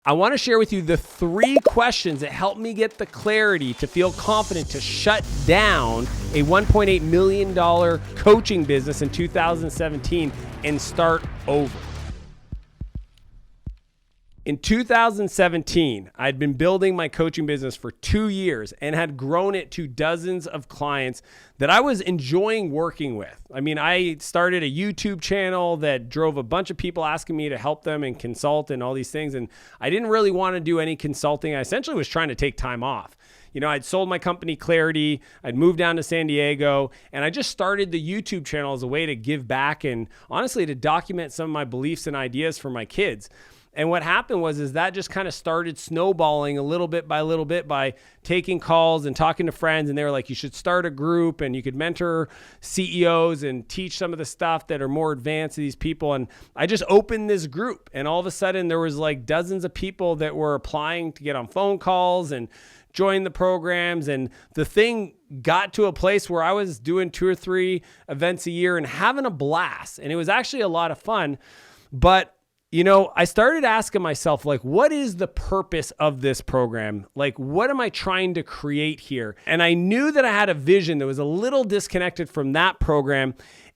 I want to share with you the 3 questions that helped me get the clarity to feel confident to shut down a $1.8 million coaching business in 2017 and start over. In 2017, I'd been building my coaching business for 2 years and had grown it to dozens of clients that I was enjoying working with. I mean, I started a YouTube channel that drove a bunch of people asking me to help them and consult and all these things. And I didn't really want to do any consulting. I essentially was trying to take time off. You know, I'd sold my company Clarity, I'd moved down to San Diego, and I just started the YouTube channel as a way to give back and honestly to document some of my beliefs and ideas for my kids. And what happened was that just kind of started snowballing a little bit by taking calls and talking to friends. And they were like, you should start a group and you could mentor CEOs and teach some of the stuff that are more advanced to these people. And I just opened this group, and all of a sudden there was like dozens of people that were applying to get on phone calls and join the programs. And the thing got to a place where I was doing 2 or 3 events a year and having a blast. And it was actually a lot of fun. But you know, I started asking myself, like, what is the purpose of this program? Like, what am I trying to create here? And I knew that I had a vision that was a little disconnected from that program.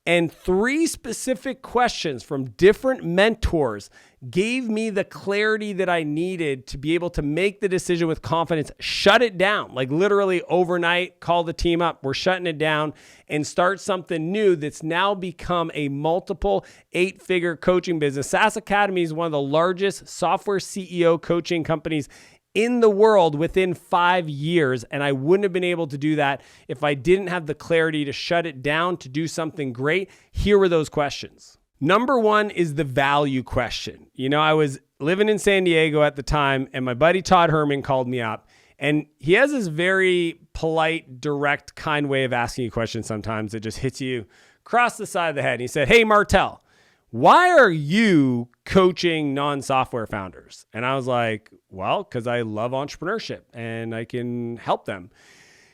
And 3 specific questions from different mentors gave me the clarity that I needed to be able to make the decision with confidence, shut it down, like literally overnight, call the team up, we're shutting it down, and start something new that's now become a multiple 8-figure coaching business. SaaS Academy is one of the largest software CEO coaching companies in the world within 5 years. And I wouldn't have been able to do that if I didn't have the clarity to shut it down, to do something great. Here were those questions. Number 1 is the value question. You know, I was living in San Diego at the time, and my buddy Todd Herman called me up, and he has this very polite, direct, kind way of asking you questions sometimes that just hits you across the side of the head. And he said, "Hey, Martell, why are you coaching non-software founders?" And I was like, well, because I love entrepreneurship and I can help them.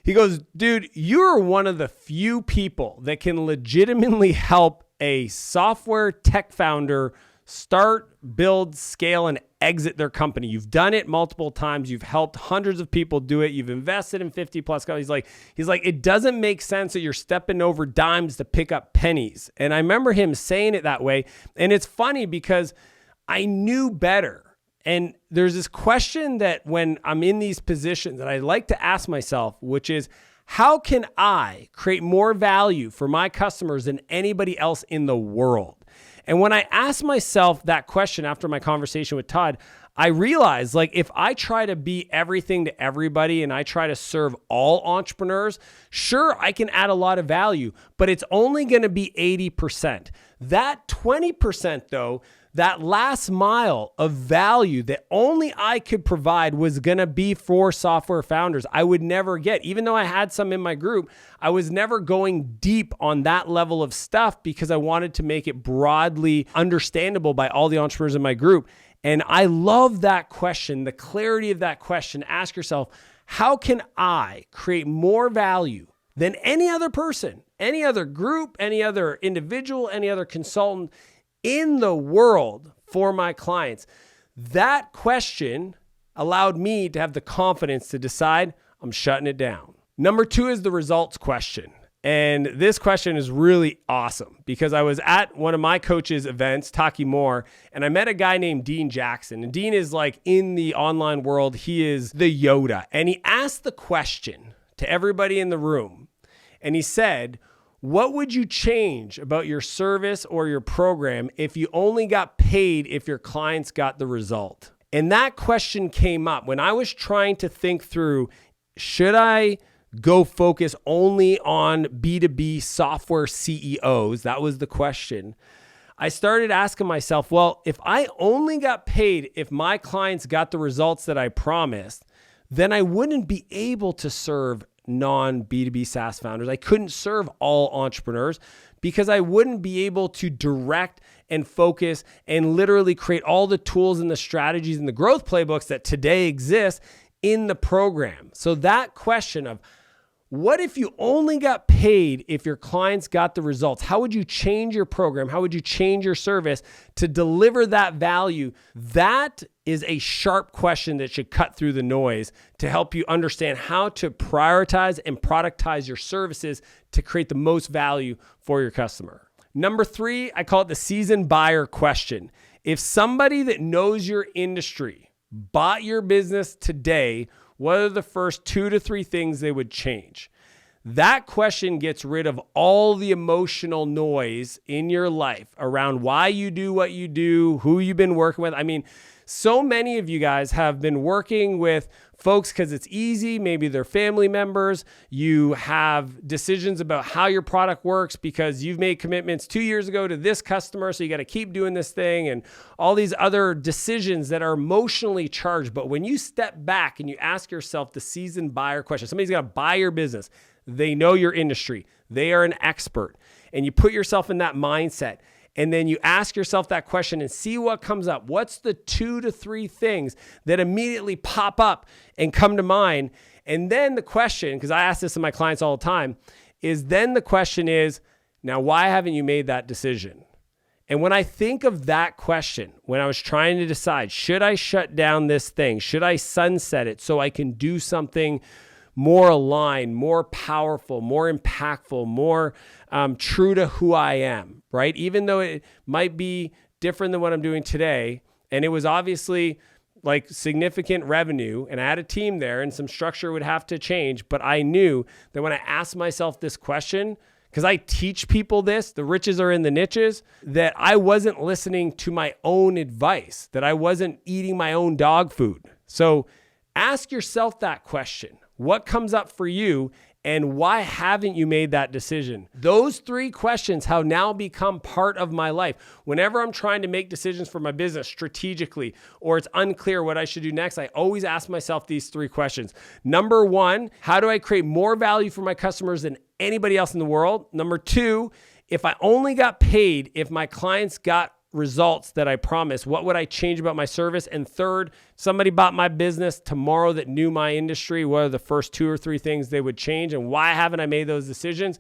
He goes, "Dude, you're one of the few people that can legitimately help a software tech founder start, build, scale, and exit their company. You've done it multiple times. You've helped hundreds of people do it. You've invested in 50 plus companies." He's like, it doesn't make sense that you're stepping over dimes to pick up pennies. And I remember him saying it that way. And it's funny because I knew better. And there's this question that when I'm in these positions that I like to ask myself, which is, how can I create more value for my customers than anybody else in the world? And when I asked myself that question after my conversation with Todd, I realized, like, if I try to be everything to everybody and I try to serve all entrepreneurs, sure, I can add a lot of value, but it's only going to be 80%. That 20%, though, that last mile of value that only I could provide was going to be for software founders. I would never get, even though I had some in my group, I was never going deep on that level of stuff because I wanted to make it broadly understandable by all the entrepreneurs in my group. And I love that question, the clarity of that question. Ask yourself, how can I create more value than any other person, any other group, any other individual, any other consultant in the world for my clients? That question allowed me to have the confidence to decide I'm shutting it down. Number 2 is the results question. And this question is really awesome because I was at one of my coaches' events, Taki Moore, and I met a guy named Dean Jackson. And Dean is like, in the online world, he is the Yoda. And he asked the question to everybody in the room. And he said, what would you change about your service or your program if you only got paid if your clients got the result? And that question came up when I was trying to think through, should I go focus only on B2B software CEOs? That was the question. I started asking myself, well, if I only got paid if my clients got the results that I promised, then I wouldn't be able to serve non-B2B SaaS founders. I couldn't serve all entrepreneurs because I wouldn't be able to direct and focus and literally create all the tools and the strategies and the growth playbooks that today exist in the program. So that question of What if you only got paid if your clients got the results? How would you change your program? How would you change your service to deliver that value? That is a sharp question that should cut through the noise to help you understand how to prioritize and productize your services to create the most value for your customer. Number 3, I call it the seasoned buyer question. If somebody that knows your industry bought your business today, what are the first 2 to 3 things they would change? That question gets rid of all the emotional noise in your life around why you do what you do, who you've been working with. I mean, so many of you guys have been working with folks because it's easy. Maybe they're family members. You have decisions about how your product works because you've made commitments 2 years ago to this customer, so you got to keep doing this thing, and all these other decisions that are emotionally charged. But when you step back and you ask yourself the seasoned buyer question, somebody's going to buy your business. They know your industry. They are an expert. And you put yourself in that mindset. And then you ask yourself that question and see what comes up. What's the 2 to 3 things that immediately pop up and come to mind? And then the question, because I ask this to my clients all the time, is now why haven't you made that decision? And when I think of that question, when I was trying to decide, should I shut down this thing? Should I sunset it so I can do something more aligned, more powerful, more impactful, more true to who I am, right? Even though it might be different than what I'm doing today. And it was obviously like significant revenue, and I had a team there and some structure would have to change. But I knew that when I asked myself this question, because I teach people this, the riches are in the niches, that I wasn't listening to my own advice, that I wasn't eating my own dog food. So ask yourself that question. What comes up for you, and why haven't you made that decision? Those 3 questions have now become part of my life. Whenever I'm trying to make decisions for my business strategically, or it's unclear what I should do next, I always ask myself these 3 questions. Number 1, how do I create more value for my customers than anybody else in the world? Number 2, if I only got paid if my clients got results that I promised, what would I change about my service? And third, somebody bought my business tomorrow that knew my industry, what are the first 2 or 3 things they would change, and why haven't I made those decisions?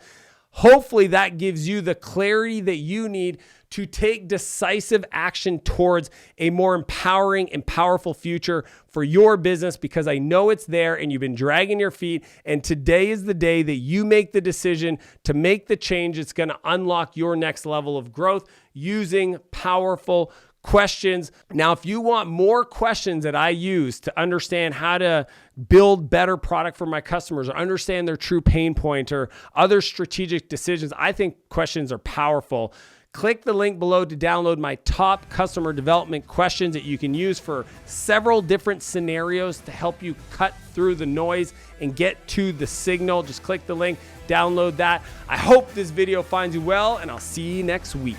Hopefully that gives you the clarity that you need to take decisive action towards a more empowering and powerful future for your business, because I know it's there and you've been dragging your feet. And today is the day that you make the decision to make the change. It's going to unlock your next level of growth using powerful questions. Now, if you want more questions that I use to understand how to build better product for my customers, or understand their true pain point, or other strategic decisions, I think questions are powerful. Click the link below to download my top customer development questions that you can use for several different scenarios to help you cut through the noise and get to the signal. Just click the link, download that. I hope this video finds you well, and I'll see you next week.